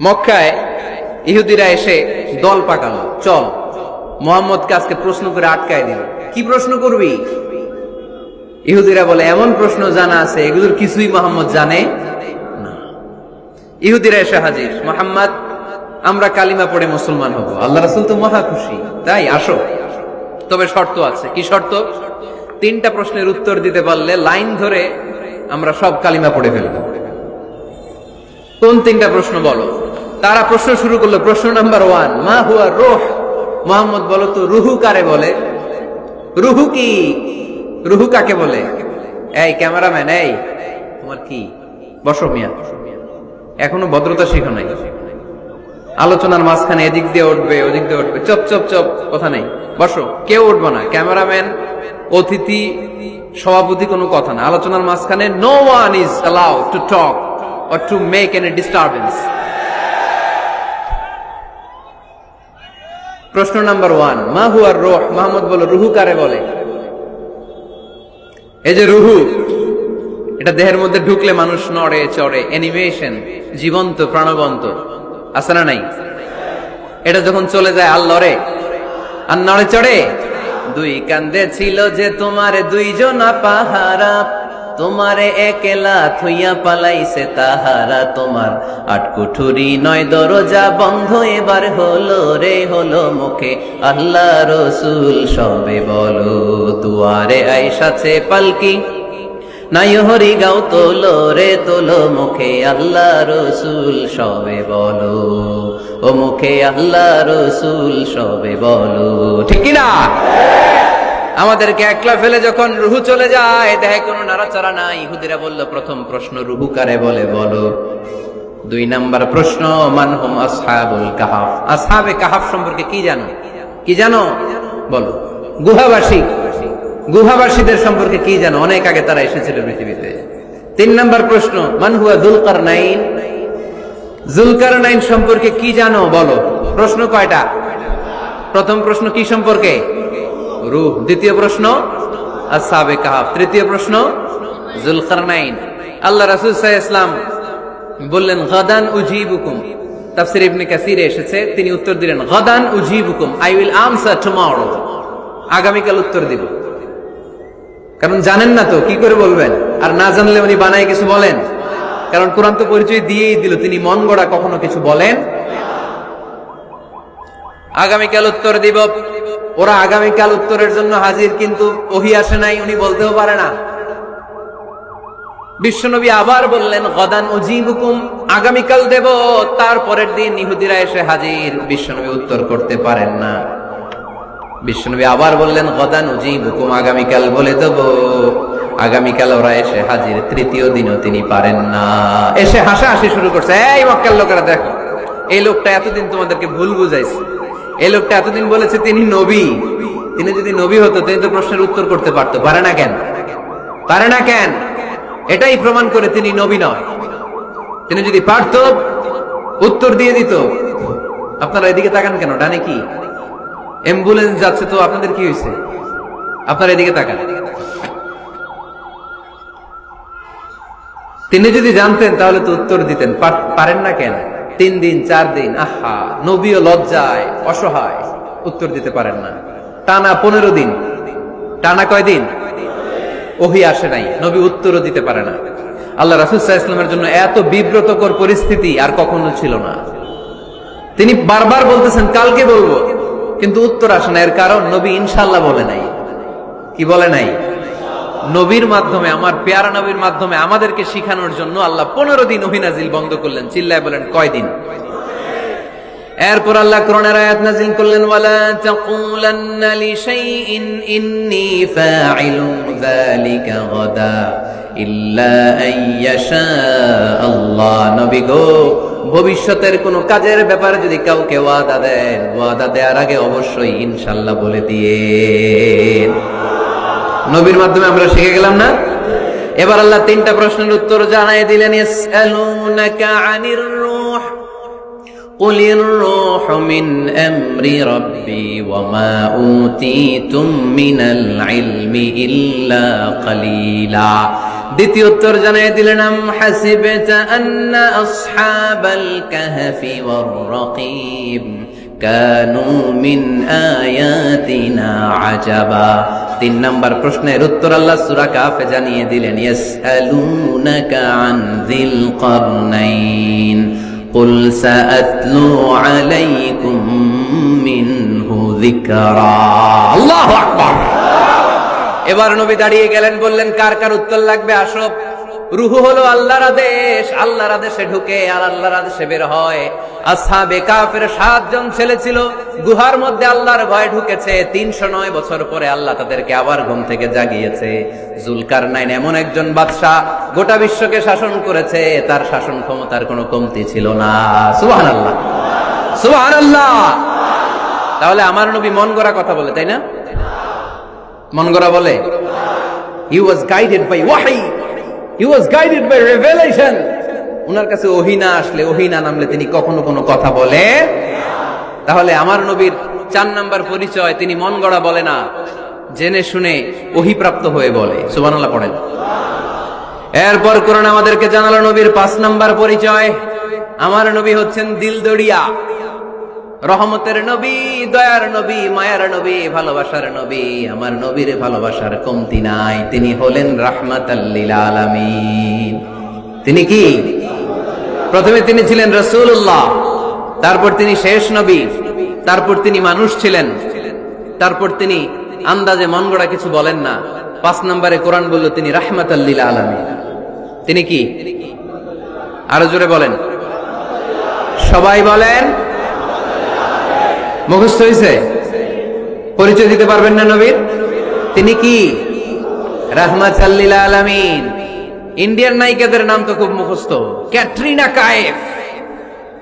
মক্কায় ইহুদিরা এসে দল পাকালো, চল মুহাম্মদকে আজকে প্রশ্ন করে আটকায় দিল। কি প্রশ্ন করবি? ইহুদিরা বলে এমন প্রশ্ন জানা আছে এগুলোর কিছুই মুহাম্মদ জানে না। ইহুদিরা এসে হাজির, মুহাম্মদ আমরা কালিমা পড়ে মুসলমান হব। আল্লাহ রাসূল তো মহা খুশি, তাই আসো, তবে শর্ত আছে। কি শর্ত? 3টা প্রশ্নের উত্তর দিতে পারলে লাইন ধরে আমরা সব কালিমা পড়ে ফেলব। কোন 3টা প্রশ্ন বলো? তারা প্রশ্ন শুরু করলো। প্রশ্ন নাম্বার 1, মা হুয়া রূহ? মুহাম্মদ বলো তো রুহু কারে বলে? রুহু কি? রুহু কাকে বলে? এই ক্যামেরাম্যান, এই তোমার কি? বসো মিয়া, এখনো ভদ্রতা শিখো নাই। আলোচনার মাঝখানে এদিক দিয়ে উঠবে ওদিক দিয়ে উঠবে, চপ চপ চপ, কথা নেই, বসো। কেউ উঠবো না, ক্যামেরাম্যান, অতিথি, সভাপতি, কোনো কথা না। আলোচনার মাঝখানে no one is allowed to talk or to make any disturbance. প্রশ্ন নাম্বার 1, মা হুয়া রূহ? মুহাম্মদ বলো রুহু কারে বলে? এই যে রুহু, এটা দেহের মধ্যে ঢুকলে মানুষ নড়ে চড়ে, অ্যানিমেশন, জীবন্ত প্রাণবন্ত, আছে না নাই? এটা যখন চলে যায় আর লড়ে আর নড়ে চড়ে। 2 কান্দে ছিল যে তোমারে 2 জনা পাহারা, তোমারে একলা থইয়া পালাইছে তাহারা। তোমার 8 কুঠুরি 9 দরজা বন্ধ এবার হলো রে, হলো মুখে আল্লাহ রসুল সবে বলো। দুয়ারে আইসাছে পালকি, নাই হরি গাও তোলো রে তোলো, মুখে আল্লাহ রসুল সবে বলো, ও মুখে আল্লাহ রসুল সবে বলো। ঠিক কিনা? আমাদেরকে একলা ফেলে যখন রুহু চলে যায়, দেহে কোনো নাড়াচাড়া নাই। ইহুদিরা বলল প্রথম প্রশ্ন রুহু কারে বলে বলো। 2 নাম্বার প্রশ্ন, মান হুম আসহাবুল কাহাফ? আসহাবে কাহাফ সম্পর্কে কি জানো? কি জানো বলো। গুহাবাসী, গুহাবাসীদের সম্পর্কে কি জানো? অনেক আগে তারা এসেছিল পৃথিবীতে। 3 নাম্বার প্রশ্ন, মান হুয়া যুলকারনাইন? যুলকারনাইন সম্পর্কে কি জানো বলো। প্রশ্ন কয়টা? প্রথম প্রশ্ন কি সম্পর্কে? রূহ। দ্বিতীয় প্রশ্ন আসহাবে কাহাফ। তৃতীয় প্রশ্ন যুলকারনাইন। আল্লাহ রাসূল সাল্লাল্লাহু আলাইহি ওয়াসাল্লাম বললেন গাদান উজিবুকুম। তাফসীর ইবনে কাসিরে এসেছে, তিনি উত্তর দিলেন গাদান উজিবুকুম, আই উইল আনসার টুমরো। আগামীকাল উত্তর দিব। কারণ জানেন না তো কি করে বলবেন, আর না জানলে উনি বানায় কিছু বলেন? কারণ কোরআন তো পরিচয় দিয়েই দিল, তিনি মন গড়া কখনো কিছু বলেন। আগামীকাল উত্তর দিব। ওরা আগামীকাল উত্তরের জন্য হাজির, কিন্তু ওহী আসে নাই, উনি বলতেও পারে না। বিশ্বনবী আবার বললেন গাদান উজিবুকুম, আগামীকাল দেব। তারপরের দিন ইহুদিরা এসে হাজির, বিশ্বনবী উত্তর করতে পারেন না। বিশ্বনবী আবার বললেন গাদান উজিবুকুম, আগামীকাল বলে দেব। আগামীকাল ওরা এসে হাজির, তৃতীয় দিনও তিনি পারেন না। এসে হাসাহাসি শুরু করছে, এই মক্কার লোকেরা দেখো, এই লোকটা এতদিন তোমাদেরকে ভুল বুঝাইছে। এই লোকটা এতদিন বলেছে তিনি নবী। তিনি যদি নবী হতো তিনি তো প্রশ্নের উত্তর করতে পারতো, পারে না কেন? পারে না কেন? এটাই প্রমাণ করে তিনি নবী নয়। তিনি যদি পারতো উত্তর দিয়ে দিত। আপনারা এদিকে তাকান কেন? ডানে কি অ্যাম্বুলেন্স যাচ্ছে, তো আপনাদের কি হয়েছে? আপনারা এদিকে তাকান। তিনি যদি জানতেন তাহলে তো উত্তর দিতেন, পারেন না কেন? 3 দিন 4 দিন, আহা, নবীও লজ্জায় অসহায়, উত্তর দিতে পারেন না। টানা 15 দিন, টানা কয়দিন ওহী আসে নাই, নবী উত্তরও দিতে পারে না। আল্লাহ রাসূল সাল্লাল্লাহু আলাইহি ওয়াসাল্লামের জন্য এত বিব্রতকর পরিস্থিতি আর কখনো ছিল না। তিনি বারবার বলতেছেন কালকে বলবো, কিন্তু উত্তর আসে না। এর কারণ নবী ইনশাআল্লাহ বলে নাই। কি বলে নাই? নবীর মাধ্যমে, আমার পেয়ারা নবীর মাধ্যমে আমাদেরকে শিখানোর জন্য আল্লাহ 15 দিন ওহী নাজিল বন্ধ করলেন। চিল্লায় বলেন কয়দিন? এরপর আল্লাহ কোরআনের আয়াত নাজিল করলেন, ওয়ালা তাকুলান্না লিশাইইন ইন্নী ফাইলুন যালিকা গাদা ইল্লা আইয়াশা আল্লাহ। নবী গো, ভবিষ্যতের কোন কাজের ব্যাপারে যদি কাউকে ওয়াদা দেন, ওয়াদা দেওয়ার আগে অবশ্যই ইনশাআল্লাহ বলে দিয়েন। নবীর মাধ্যমে আমরা শিখে গেলাম না? এবার আল্লাহ 3টা প্রশ্নের উত্তর জানাই দিলেন। ইয়াসআলুনাকা আনির রূহ কুলির রূহু মিন আমরি রাব্বি ওয়া মা উতীতুম মিনাল ইলমি ইল্লা কালিলা। দ্বিতীয় উত্তর জানিয়ে দিলেন, আম হাসিবতা আন্না আসহাবাল কাহফি ওয়ার রাকিব কানু মিন আয়াতিনা আজাবা। 3 নাম্বার প্রশ্নের উত্তর আল্লাহ সূরা কাহফে জানিয়ে দিলেন, ইয়াসআলুনাকা আন যিল কারনাইন কুল সাআতলু আলাইকুম মিনহু যিকরা। আল্লাহু আকবার। এবার নবী দাঁড়িয়ে গেলেন, বললেন কার কার উত্তর লাগবে আসো। রূহু হলো আল্লাহর আদেশ, আল্লাহর আদেশে ঢুকে আর আল্লাহর আদেশে বের হয়। আসহাবে কাফের 7 জন ছেলে ছিল, গুহার মধ্যে আল্লাহর ভয় ঢুকেছে। 309 বছর পরে আল্লাহ তাদেরকে আবার ঘুম থেকে জাগিয়েছে। জুলকারনাইন এমন একজন বাদশা, গোটা বিশ্বকে শাসন করেছে, তার শাসন ক্ষমতার কোনো কমতি ছিল না। সুবহানাল্লাহ, সুবহানাল্লাহ। তাহলে আমার নবী মন গড়া কথা বলে, তাই না? মন গড়া বলে? He was guided by wahi, he was guided by revelation. উনার কাছে ওহী না আসলে, ওহী না নামলে তিনি কখনো কোনো কথা বলে। তাহলে আমার নবীর 4 নাম্বার পরিচয়, তিনি মন গড়া বলে না, জেনে শুনে ওহী প্রাপ্ত হয়ে বলে। সুবহানাল্লাহ পড়েন। এরপর কোরআন আমাদেরকে জানালো নবীর 5 নাম্বার পরিচয়, আমার নবী হচ্ছেন দিলদরিয়া, রহমতের নবী, দয়ার নবী, মায়ার নবী, ভালোবাসার নবী। আমার নবীর ভালোবাসার কমতি নাই। তিনি হলেন রাহমাতাল লিল আলামিন। তিনি কি? প্রথমে তিনি ছিলেন রাসূলুল্লাহ, তারপর তিনি শেষ নবী, তারপর তিনি মানুষ ছিলেন, তারপর তিনি আন্দাজে মন গড়া কিছু বলেন না। 5 নম্বরে কোরআন বলল তিনি রাহমাতাল লিল আলামিন। তিনি কি? আরো জোরে বলেন, সবাই বলেন। মুখস্থ হয়েছে? পরিচয় দিতে পারবেন না নবীর? তিনি কি? রাহমাতাল লিল আলামিন। ইন্ডিয়ান নায়িকাদের নাম তো খুব মুখস্থ। ক্যাটরিনা কাইফ,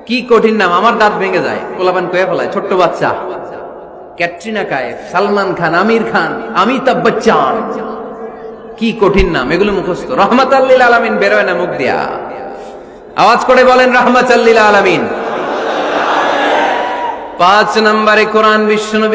কি কঠিন নাম, আমার দাঁত ভেঙে যায়, পোলাপান কয়ে ফেলায়, ছোট্ট বাচ্চা। ক্যাটরিনা কাইফ, সালমান খান, আমির খান, অমিতাভ বচ্চন, কি কঠিন নাম, এগুলো মুখস্থ। রাহমাতাল লিল আলামিন বেরোয় না মুখ দিয়া। আওয়াজ করে বলেন রাহমাতাল লিল আলামিন। 5 নম্বরে কোরআন বিশ্বনবী